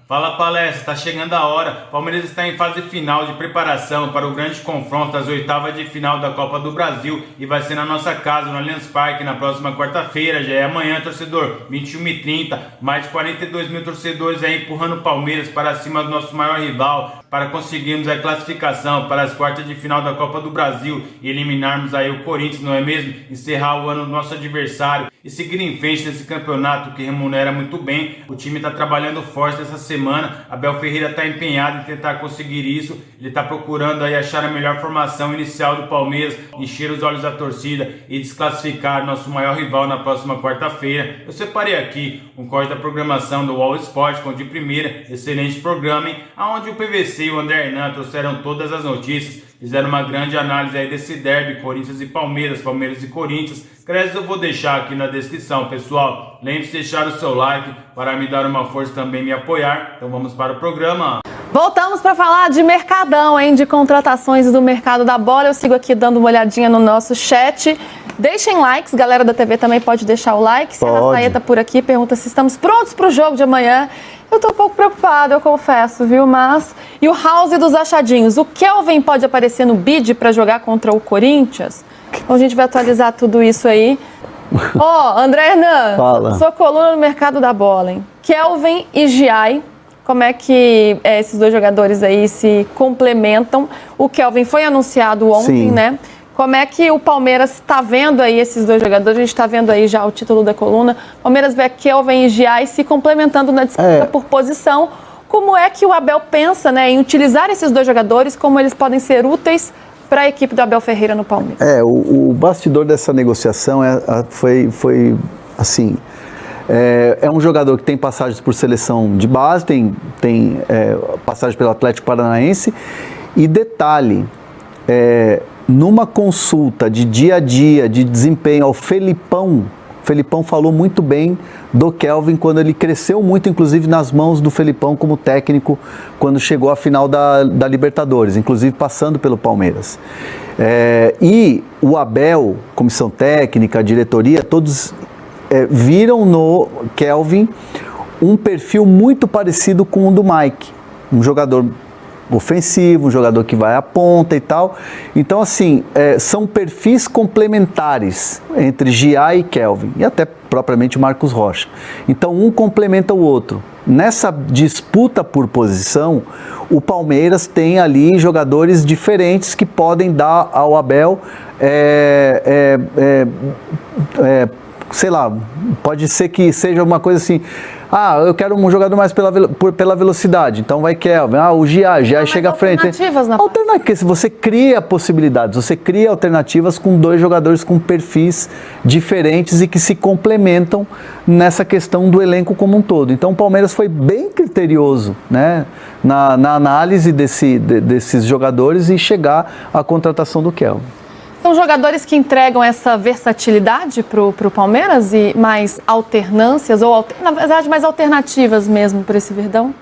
Fala Palestra, está chegando a hora. Palmeiras está em fase final de preparação para o grande confronto das oitavas de final da Copa do Brasil e vai ser na nossa casa, no Allianz Parque, na próxima quarta-feira. Já é amanhã, torcedor, 21h30. Mais de 42 mil torcedores aí empurrando o Palmeiras para cima do nosso maior rival, para conseguirmos a classificação para as quartas de final da Copa do Brasil e eliminarmos aí o Corinthians, não é mesmo? Encerrar o ano do nosso adversário e seguir em frente nesse campeonato que remunera muito bem. O time está trabalhando forte essa semana. Abel Ferreira está empenhado em tentar conseguir isso. Ele está procurando aí achar a melhor formação inicial do Palmeiras, encher os olhos da torcida e desclassificar nosso maior rival na próxima quarta-feira. Eu separei aqui um corte da programação do All Sport com de primeira, excelente programa, onde o PVC e o André Hernan trouxeram todas as notícias, fizeram uma grande análise aí desse derby, Corinthians e Palmeiras, Palmeiras e Corinthians. Créditos eu vou deixar aqui na descrição, pessoal. Lembre-se de deixar o seu like para me dar uma força e também me apoiar. Então vamos para o programa. Voltamos para falar de mercadão, hein? De contratações do mercado da bola. Eu sigo aqui dando uma olhadinha no nosso chat. Deixem likes, galera da TV também pode deixar o like. Se a Rascaeta por aqui pergunta se estamos prontos para o jogo de amanhã. Eu tô um pouco preocupado, eu confesso, viu? Mas... E o House dos achadinhos. O Kelvin pode aparecer no bid para jogar contra o Corinthians? Então a gente vai atualizar tudo isso aí. André Hernan, fala. Sua coluna no mercado da bola, hein? Kelvin e Giai, como é que esses dois jogadores aí se complementam? O Kelvin foi anunciado ontem, né? Como é que o Palmeiras está vendo aí esses dois jogadores? A gente está vendo aí já o título da coluna. Palmeiras vê Kelvin e Giai se complementando na disputa por posição. Como é que o Abel pensa, né, em utilizar esses dois jogadores, como eles podem ser úteis para a equipe do Abel Ferreira no Palmeiras? O bastidor dessa negociação foi assim... É um jogador que tem passagens por seleção de base, tem passagem pelo Atlético Paranaense. E detalhe, numa consulta de dia a dia, de desempenho ao Felipão falou muito bem do Kelvin quando ele cresceu muito, inclusive nas mãos do Felipão como técnico, quando chegou à final da Libertadores, inclusive passando pelo Palmeiras. E o Abel, comissão técnica, a diretoria, todos viram no Kelvin um perfil muito parecido com o do Mike, um jogador ofensivo, um jogador que vai à ponta e tal. Então, assim, são perfis complementares entre Giai e Kelvin, e até propriamente Marcos Rocha. Então, um complementa o outro. Nessa disputa por posição, o Palmeiras tem ali jogadores diferentes que podem dar ao Abel, sei lá, pode ser que seja uma coisa assim, eu quero um jogador mais pela velocidade, então vai Kelvin, o Giai chega à frente. Alternativas, você cria possibilidades, você cria alternativas com dois jogadores com perfis diferentes e que se complementam nessa questão do elenco como um todo. Então o Palmeiras foi bem criterioso, né, na análise desses jogadores e chegar à contratação do Kelvin. São jogadores que entregam essa versatilidade para o Palmeiras e mais alternâncias, ou na verdade mais alternativas mesmo para esse Verdão?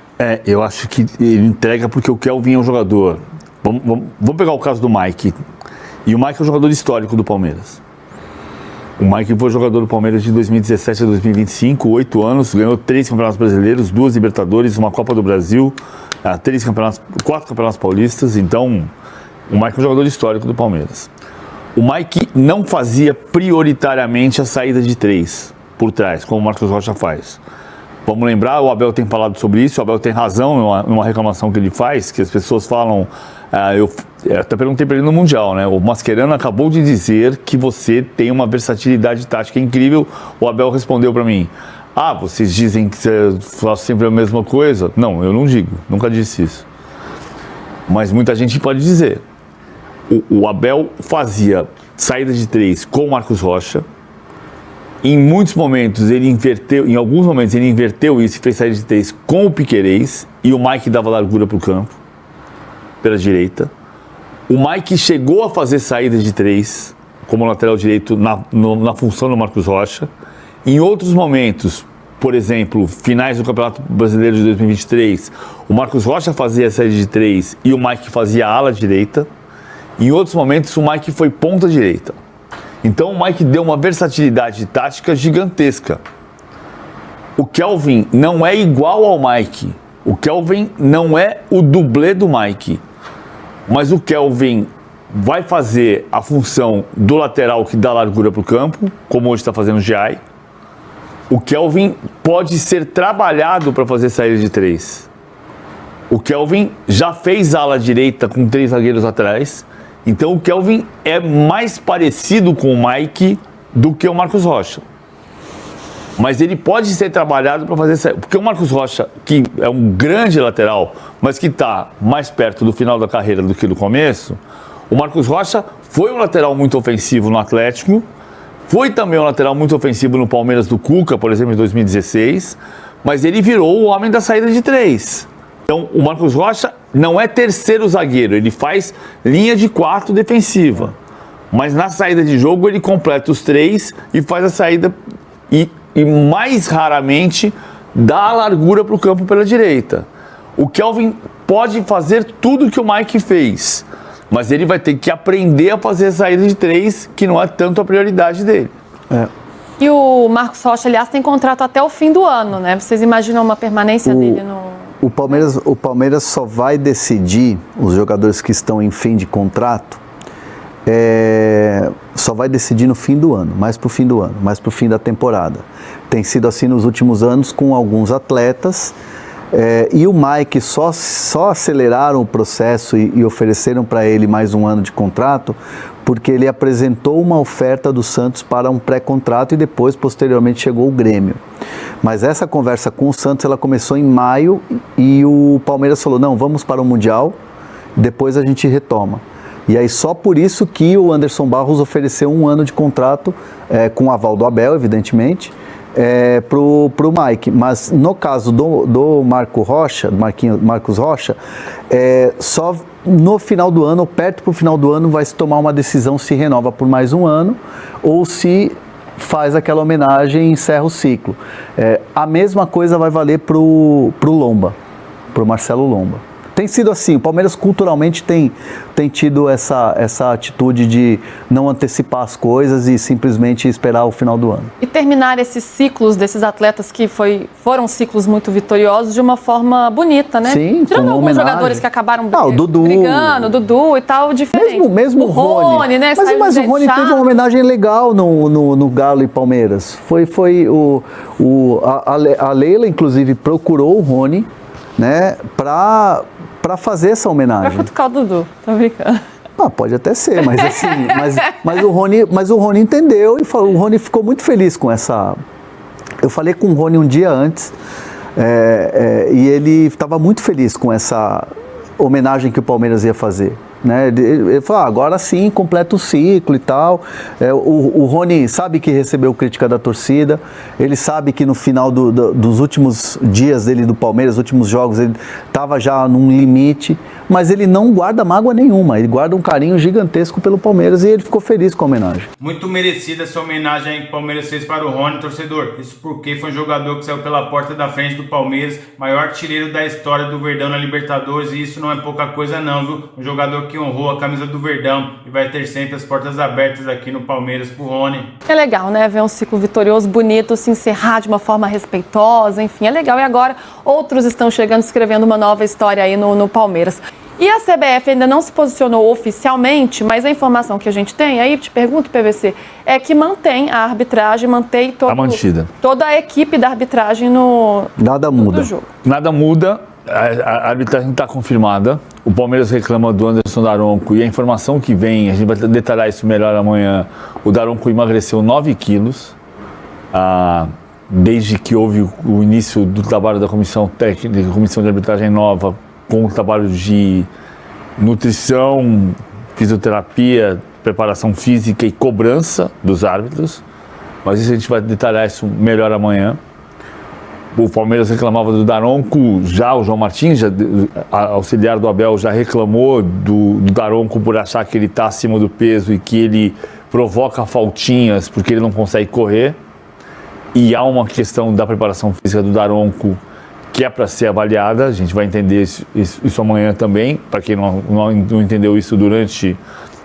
Eu acho que ele entrega porque o Kelvin é um jogador. Vamos pegar o caso do Mike. E o Mike é um jogador histórico do Palmeiras. O Mike foi jogador do Palmeiras de 2017 a 2025, 8 anos, ganhou 3 campeonatos brasileiros, 2 Libertadores, uma Copa do Brasil, 4 campeonatos paulistas. Então, o Mike é um jogador histórico do Palmeiras. O Mike não fazia prioritariamente a saída de 3 por trás, como o Marcos Rocha faz. Vamos lembrar, o Abel tem falado sobre isso, o Abel tem razão numa reclamação que ele faz, que as pessoas falam, eu até perguntei para ele no Mundial, né? O Mascherano acabou de dizer que você tem uma versatilidade tática incrível. O Abel respondeu para mim, vocês dizem que você faz sempre a mesma coisa? Não, eu não digo, nunca disse isso. Mas muita gente pode dizer. O Abel fazia saída de 3 com o Marcos Rocha. Em muitos momentos ele inverteu, em alguns momentos ele inverteu isso e fez saída de 3 com o Piquerez e o Mike dava largura para o campo, pela direita. O Mike chegou a fazer saída de 3 como lateral direito na função do Marcos Rocha. Em outros momentos, por exemplo, finais do Campeonato Brasileiro de 2023, o Marcos Rocha fazia saída de 3 e o Mike fazia ala direita. Em outros momentos, o Mike foi ponta direita. Então, o Mike deu uma versatilidade tática gigantesca. O Kelvin não é igual ao Mike, O Kelvin não é o dublê do Mike, mas o Kelvin vai fazer a função do lateral que dá largura para o campo, como hoje está fazendo o Giai. O Kelvin pode ser trabalhado para fazer saída de 3. O Kelvin já fez ala direita com 3 zagueiros atrás, então o Kelvin é mais parecido com o Mike do que o Marcos Rocha. Mas ele pode ser trabalhado para fazer saída, porque o Marcos Rocha, que é um grande lateral, mas que está mais perto do final da carreira do que do começo, o Marcos Rocha foi um lateral muito ofensivo no Atlético, foi também um lateral muito ofensivo no Palmeiras do Cuca, por exemplo, em 2016, mas ele virou o homem da saída de 3. Então, o Marcos Rocha não é terceiro zagueiro, ele faz linha de 4 defensiva, mas na saída de jogo ele completa os 3 e faz a saída e mais raramente dá a largura para o campo pela direita. O Kelvin pode fazer tudo que o Mike fez, mas ele vai ter que aprender a fazer a saída de 3, que não é tanto a prioridade dele. E o Marcos Rocha, aliás, tem contrato até o fim do ano, né? Vocês imaginam uma permanência dele no... O Palmeiras só vai decidir, os jogadores que estão em fim de contrato, só vai decidir no fim do ano, mais pro fim do ano, mais pro fim da temporada. Tem sido assim nos últimos anos com alguns atletas, e o Mike só aceleraram o processo e ofereceram para ele mais um ano de contrato porque ele apresentou uma oferta do Santos para um pré-contrato e depois, posteriormente, chegou o Grêmio. Mas essa conversa com o Santos, ela começou em maio e o Palmeiras falou, não, vamos para o Mundial, depois a gente retoma. E aí só por isso que o Anderson Barros ofereceu um ano de contrato, com o aval do Abel, evidentemente, pro Mike. Mas no caso do Marcos Rocha, só no final do ano, ou perto pro final do ano, vai se tomar uma decisão se renova por mais um ano ou se faz aquela homenagem e encerra o ciclo. A mesma coisa vai valer pro Lomba, pro Marcelo Lomba. Tem sido assim, o Palmeiras culturalmente tem tido essa atitude de não antecipar as coisas e simplesmente esperar o final do ano. E terminar esses ciclos desses atletas que foram ciclos muito vitoriosos de uma forma bonita, né? Sim, tirando alguns homenagem. Jogadores que acabaram o Dudu, brigando, o Dudu e tal, diferente. Mesmo o Rony, né? Mas o Rony teve uma homenagem legal no Galo e Palmeiras. A Leila, inclusive, procurou o Rony, né, para fazer essa homenagem. Vai cutucar o Dudu, tô brincando. Pode até ser, mas assim, mas o Rony entendeu e falou, o Rony ficou muito feliz com essa. Eu falei com o Rony um dia antes e ele estava muito feliz com essa homenagem que o Palmeiras ia fazer. Né? Ele falou, agora sim, completa o ciclo e tal. O Rony sabe que recebeu crítica da torcida, ele sabe que no final dos últimos dias dele do Palmeiras, últimos jogos, ele estava já num limite, mas ele não guarda mágoa nenhuma, ele guarda um carinho gigantesco pelo Palmeiras e ele ficou feliz com a homenagem. Muito merecida essa homenagem que o Palmeiras fez para o Rony, torcedor. Isso porque foi um jogador que saiu pela porta da frente do Palmeiras, maior artilheiro da história do Verdão na Libertadores, e isso não é pouca coisa não, viu? Um jogador que honrou a camisa do Verdão e vai ter sempre as portas abertas aqui no Palmeiras pro Rony. É legal, né? Ver um ciclo vitorioso, bonito, se encerrar de uma forma respeitosa, enfim, é legal. E agora outros estão chegando, escrevendo uma nova história aí no Palmeiras. E a CBF ainda não se posicionou oficialmente, mas a informação que a gente tem, aí te pergunto, PVC, é que mantém a arbitragem, mantém toda a equipe da arbitragem Nada muda. do jogo. Nada muda, a arbitragem está confirmada. O Palmeiras reclama do Anderson Daronco e a informação que vem, a gente vai detalhar isso melhor amanhã, o Daronco emagreceu 9 quilos desde que houve o início do trabalho da comissão técnica, comissão de arbitragem nova, com o trabalho de nutrição, fisioterapia, preparação física e cobrança dos árbitros. Mas isso a gente vai detalhar isso melhor amanhã. O Palmeiras reclamava do Daronco, o João Martins, auxiliar do Abel, já reclamou do Daronco por achar que ele está acima do peso e que ele provoca faltinhas porque ele não consegue correr. E há uma questão da preparação física do Daronco que é para ser avaliada, a gente vai entender isso amanhã também, para quem não entendeu isso durante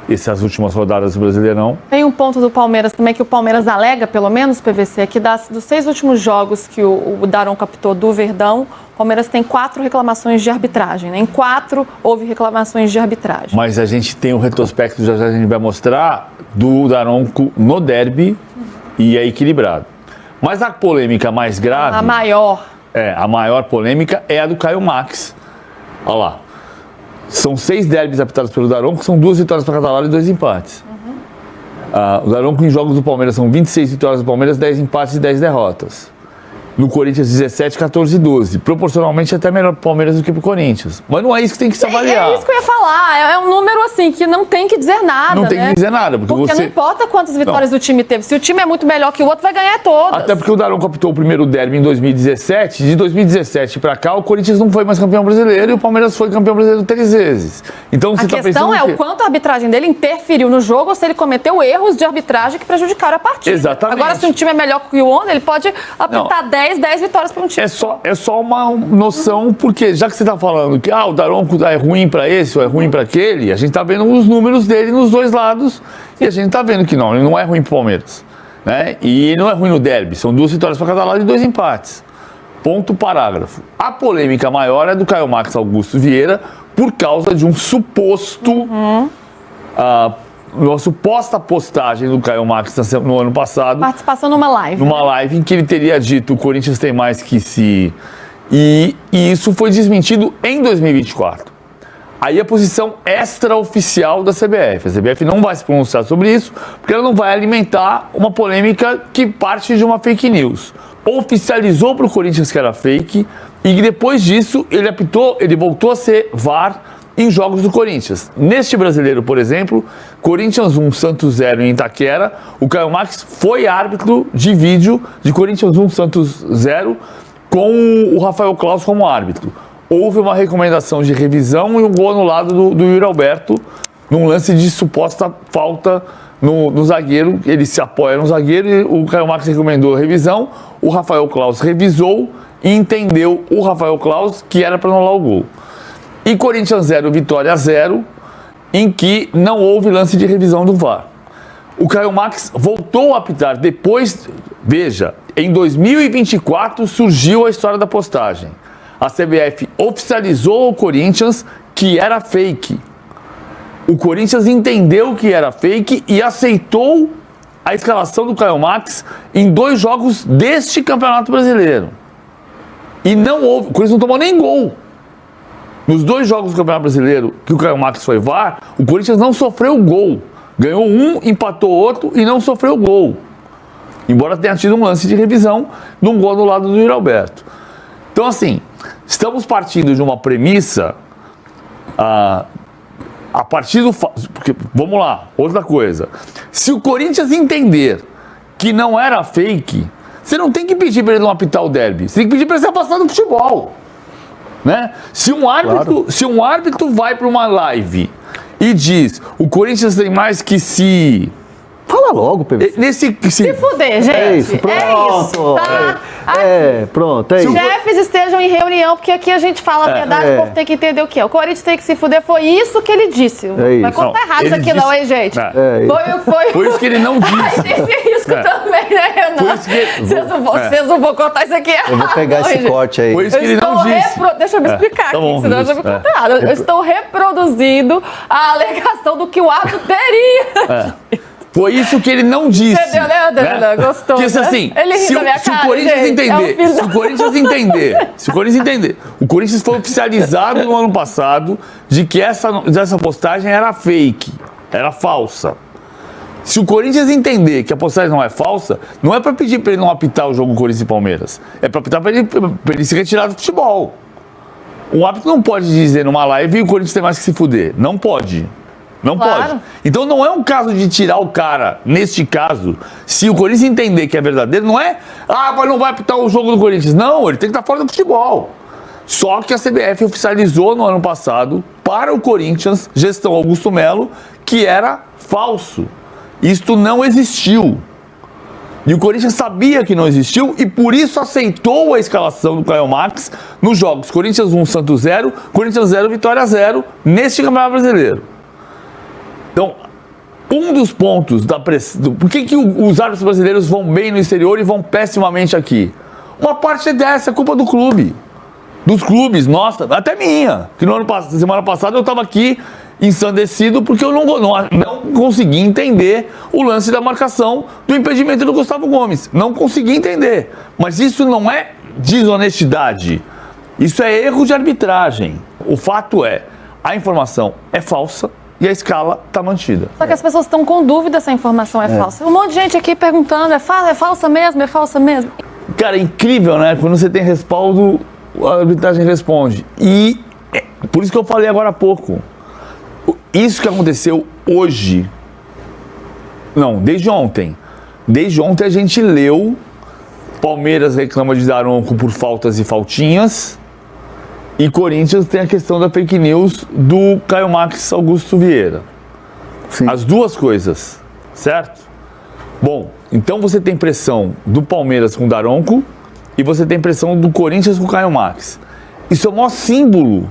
essas últimas rodadas do Brasileirão. Tem um ponto do Palmeiras também que o Palmeiras alega, pelo menos, PVC, que dos 6 últimos jogos que o Daron captou do Verdão, o Palmeiras tem 4 reclamações de arbitragem, né? Em 4 houve reclamações de arbitragem. Mas a gente tem o retrospecto, já a gente vai mostrar, do Daronco no derby e é equilibrado. Mas a polêmica mais grave... A maior polêmica é a do Caio Max. Olha lá. São 6 derbys apitados pelo Daronco, são 2 vitórias para cada lado e 2 empates. O Daronco em jogos do Palmeiras são 26 vitórias do Palmeiras, 10 empates e 10 derrotas. No Corinthians, 17, 14 e 12. Proporcionalmente até melhor pro Palmeiras do que pro Corinthians. Mas não é isso que tem que se avaliar. É isso que eu ia falar. É um número assim que não tem que dizer nada. Não tem que dizer nada. Porque não importa quantas vitórias o time teve. Se o time é muito melhor que o outro, vai ganhar todas. Até porque o Daronco captou o primeiro derby em 2017. De 2017 pra cá, o Corinthians não foi mais campeão brasileiro e o Palmeiras foi campeão brasileiro 3 vezes. Então, você a questão é o quanto a arbitragem dele interferiu no jogo ou se ele cometeu erros de arbitragem que prejudicaram a partida. Exatamente. Agora, se um time é melhor que o outro, ele pode apitar 10 vitórias para um time. É só uma noção, porque já que você está falando que o Daronco é ruim para esse ou é ruim para aquele, a gente está vendo os números dele nos dois lados e a gente está vendo que ele não é ruim para o Palmeiras. Né? E não é ruim no derby, são 2 vitórias para cada lado e 2 empates. Ponto, parágrafo. A polêmica maior é do Caio Max Augusto Vieira por causa de um suposto... uma suposta postagem do Caio Max no ano passado. Participação numa live. Numa live em que ele teria dito: o Corinthians tem mais que se... E isso foi desmentido em 2024. Aí a posição extraoficial da CBF. A CBF não vai se pronunciar sobre isso, porque ela não vai alimentar uma polêmica que parte de uma fake news. Oficializou para o Corinthians que era fake, e depois disso ele voltou a ser VAR em jogos do Corinthians. Neste brasileiro, por exemplo, Corinthians 1, Santos 0 em Itaquera, o Caio Max foi árbitro de vídeo de Corinthians 1, Santos 0, com o Rafael Claus como árbitro. Houve uma recomendação de revisão e um gol anulado do Yuri Alberto, num lance de suposta falta no zagueiro. Ele se apoia no zagueiro e o Caio Max recomendou revisão, o Rafael Claus revisou e entendeu o Rafael Claus que era para anular o gol. E Corinthians 0, Vitória 0, em que não houve lance de revisão do VAR. O Caio Max voltou a apitar depois, veja, em 2024 surgiu a história da postagem. A CBF oficializou ao Corinthians que era fake. O Corinthians entendeu que era fake e aceitou a escalação do Caio Max em 2 jogos deste Campeonato Brasileiro. E não houve, o Corinthians não tomou nem gol. Nos 2 jogos do Campeonato Brasileiro que o Caio Max foi VAR, o Corinthians não sofreu gol. Ganhou um, empatou outro e não sofreu gol. Embora tenha tido um lance de revisão num gol do lado do Yuri Alberto. Então, assim, estamos partindo de uma premissa a partir do... Porque, vamos lá, outra coisa. Se o Corinthians entender que não era fake, você não tem que pedir para ele não apitar o derby. Você tem que pedir para ele ser afastado do futebol. Né? Se um árbitro vai para uma live e diz: o Corinthians tem mais que se... Fala logo, PVC. Se fuder, gente. É isso, pronto. É isso, tá? Pronto, é isso. Chefes estejam em reunião, porque aqui a gente fala a verdade, o povo tem que entender o que é. O Corinthians tem que se fuder, foi isso que ele disse. Vai contar errado isso aqui não, hein, gente? Foi isso que ele não disse. Tem esse risco também, né, Renan? Vocês não vão contar isso aqui errado. Eu vou pegar esse corte aí. Foi isso que ele não disse. Deixa eu me explicar aqui, senão eu já me conto errado. Eu estou reproduzindo a alegação do que o árbitro teria. Foi isso que ele não disse. Entendeu, né? Gostou, porque assim, se o Corinthians entender, o Corinthians foi oficializado no ano passado de que essa postagem era fake, era falsa. Se o Corinthians entender que a postagem não é falsa, não é para pedir para ele não apitar o jogo Corinthians e Palmeiras, é para apitar para ele se retirar do futebol. O árbitro não pode dizer numa live e o Corinthians tem mais que se fuder. Não pode. Não pode. Então não é um caso de tirar o cara, neste caso, se o Corinthians entender que é verdadeiro, não é, mas não vai apitar o jogo do Corinthians. Não, ele tem que estar fora do futebol. Só que a CBF oficializou no ano passado, para o Corinthians, gestão Augusto Melo, que era falso. Isto não existiu. E o Corinthians sabia que não existiu e por isso aceitou a escalação do Caio Max nos jogos Corinthians 1, Santos 0, Corinthians 0, Vitória 0, neste Campeonato Brasileiro. Então, Um dos pontos da pressão... Por que os árbitros brasileiros vão bem no exterior e vão pessimamente aqui? Uma parte é dessa, é culpa do clube. Dos clubes, nossa, até minha. Que semana passada eu estava aqui ensandecido porque eu não consegui entender o lance da marcação do impedimento do Gustavo Gomes. Não consegui entender. Mas isso não é desonestidade. Isso é erro de arbitragem. O fato é, a informação é falsa e a escala está mantida. Só que as pessoas estão com dúvida se a informação é falsa. Um monte de gente aqui perguntando, é falsa mesmo? É falsa mesmo? Cara, é incrível, né? Quando você tem respaldo, a arbitragem responde. E por isso que eu falei agora há pouco. Isso que aconteceu hoje, não, desde ontem. Desde ontem a gente leu, Palmeiras reclama de Daronco por faltas e faltinhas, e Corinthians tem a questão da fake news do Caio Max Augusto Vieira. Sim. As duas coisas, certo? Bom, então você tem pressão do Palmeiras com Daronco e você tem pressão do Corinthians com Caio Max. Isso é o maior símbolo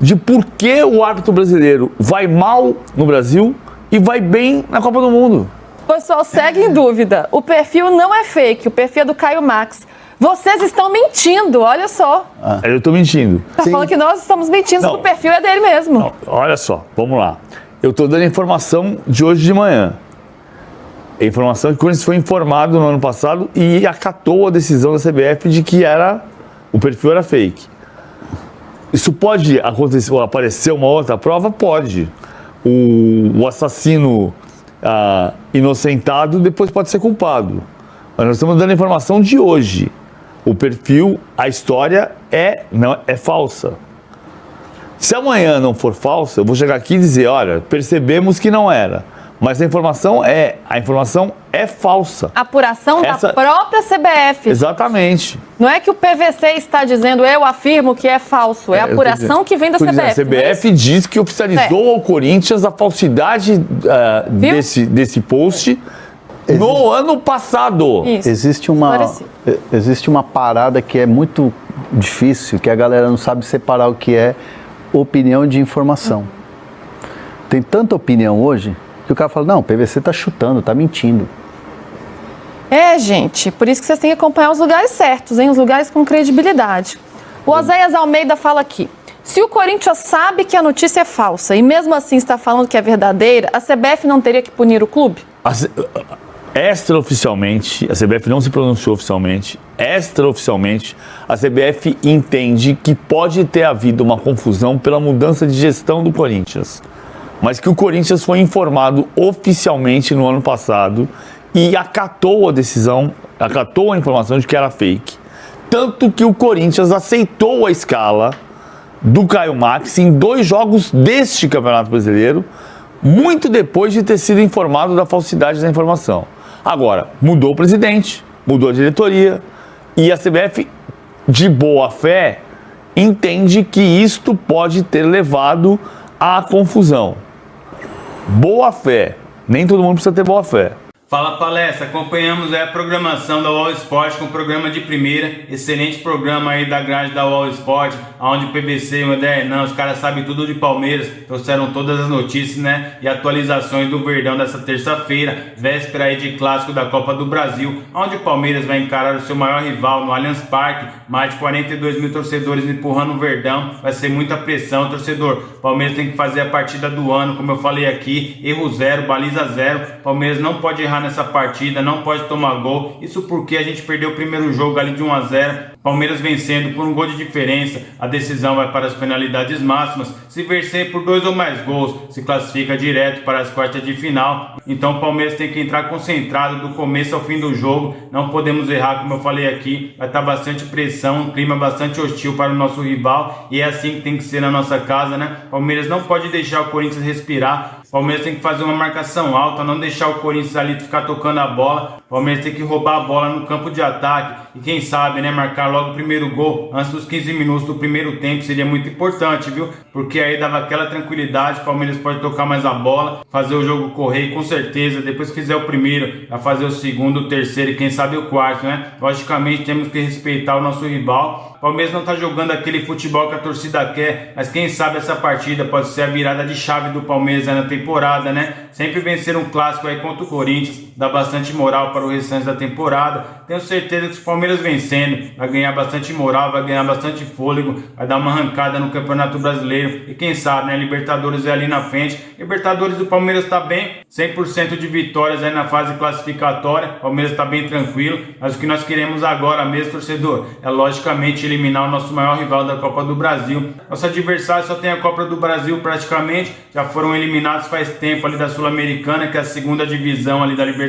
de por que o árbitro brasileiro vai mal no Brasil e vai bem na Copa do Mundo. O pessoal segue em dúvida. O perfil não é fake, o perfil é do Caio Max. Vocês estão mentindo, olha só. Eu tô mentindo. Tá falando que nós estamos mentindo, que o perfil é dele mesmo. Não, olha só, vamos lá. Eu tô dando a informação de hoje de manhã. A informação que o Corinthians foi informado no ano passado e acatou a decisão da CBF de que o perfil era fake. Isso pode acontecer, ou aparecer uma outra prova? Pode. O assassino inocentado depois pode ser culpado. Mas nós estamos dando a informação de hoje. O perfil, a história é falsa. Se amanhã não for falsa, eu vou chegar aqui e dizer, olha, percebemos que não era. Mas a informação é falsa. Apuração da própria CBF. Exatamente. Não é que o PVC está dizendo, eu afirmo que é falso. É a apuração que vem da CBF. A CBF diz que oficializou ao Corinthians a falsidade desse post no ano passado. Isso. Existe uma parada que é muito difícil, que a galera não sabe separar o que é opinião de informação. Tem tanta opinião hoje que o cara fala, não, o PVC tá chutando, tá mentindo. Gente, por isso que vocês têm que acompanhar os lugares certos, hein? Os lugares com credibilidade. O Oséias Almeida fala aqui, se o Corinthians sabe que a notícia é falsa e mesmo assim está falando que é verdadeira, a CBF não teria que punir o clube? Extraoficialmente, a CBF não se pronunciou oficialmente, extraoficialmente, a CBF entende que pode ter havido uma confusão pela mudança de gestão do Corinthians. Mas que o Corinthians foi informado oficialmente no ano passado e acatou a decisão, acatou a informação de que era fake. Tanto que o Corinthians aceitou a escala do Caio Max em 2 jogos deste Campeonato Brasileiro, muito depois de ter sido informado da falsidade da informação. Agora, mudou o presidente, mudou a diretoria e a CBF, de boa fé, entende que isto pode ter levado à confusão. Boa fé. Nem todo mundo precisa ter boa fé. Fala palestra, acompanhamos a programação da UOL Sport com o programa de primeira, excelente programa aí da grade da UOL Sport, onde o PVC e o Renan, os caras sabem tudo de Palmeiras, trouxeram todas as notícias, né, e atualizações do Verdão dessa terça-feira, véspera aí de clássico da Copa do Brasil, onde o Palmeiras vai encarar o seu maior rival no Allianz Parque, mais de 42 mil torcedores empurrando o Verdão, vai ser muita pressão, torcedor. Palmeiras tem que fazer a partida do ano, como eu falei aqui, erro zero, baliza zero, Palmeiras não pode errar nessa partida, não pode tomar gol, isso porque a gente perdeu o primeiro jogo ali de 1 a 0, Palmeiras vencendo por 1 gol de diferença, a decisão vai para as penalidades máximas, se vencer por 2 ou mais gols, se classifica direto para as quartas de final, então o Palmeiras tem que entrar concentrado do começo ao fim do jogo, não podemos errar, como eu falei aqui, vai estar bastante pressão, um clima bastante hostil para o nosso rival, e é assim que tem que ser na nossa casa, né? Palmeiras não pode deixar o Corinthians respirar, Palmeiras tem que fazer uma marcação alta, não deixar o Corinthians ali ficar tocando a bola. Palmeiras tem que roubar a bola no campo de ataque e quem sabe, né, marcar logo o primeiro gol antes dos 15 minutos do primeiro tempo seria muito importante, viu? Porque aí dava aquela tranquilidade, o Palmeiras pode tocar mais a bola, fazer o jogo correr e com certeza, depois que fizer o primeiro, vai fazer o segundo, o terceiro e quem sabe o quarto, né? Logicamente temos que respeitar o nosso rival, O Palmeiras não tá jogando aquele futebol que a torcida quer, mas quem sabe essa partida pode ser a virada de chave do Palmeiras aí na temporada, né? Sempre vencer um clássico aí contra o Corinthians dá bastante moral para o restante da temporada. Tenho certeza que se o Palmeiras vencendo, vai ganhar bastante moral, vai ganhar bastante fôlego, vai dar uma arrancada no Campeonato Brasileiro e quem sabe, né, Libertadores é ali na frente. Libertadores do Palmeiras tá bem, 100% de vitórias aí na fase classificatória, o Palmeiras tá bem tranquilo, mas o que nós queremos agora mesmo, torcedor, é logicamente eliminar o nosso maior rival da Copa do Brasil. Nosso adversário só tem a Copa do Brasil praticamente, já foram eliminados faz tempo ali da Sul-Americana, que é a segunda divisão ali da Libertadores.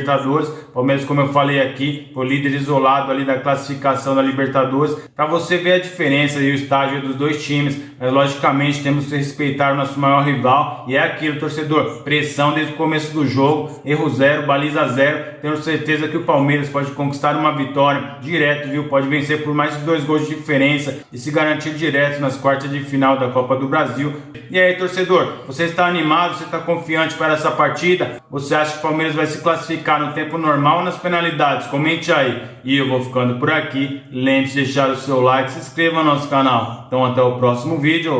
Palmeiras, como eu falei aqui, foi líder isolado ali da classificação da Libertadores, para você ver a diferença e o estágio dos dois times, mas logicamente temos que respeitar o nosso maior rival, e é aquilo, torcedor, pressão desde o começo do jogo, erro zero, baliza zero. Tenho certeza que o Palmeiras pode conquistar uma vitória direto, viu? Pode vencer por mais de 2 gols de diferença e se garantir direto nas quartas de final da Copa do Brasil. E aí, torcedor, você está animado, você está confiante para essa partida? Você acha que o Palmeiras vai se classificar no tempo normal ou nas penalidades? Comente aí. E eu vou ficando por aqui. Lembre-se de deixar o seu like, se inscreva no nosso canal. Então até o próximo vídeo.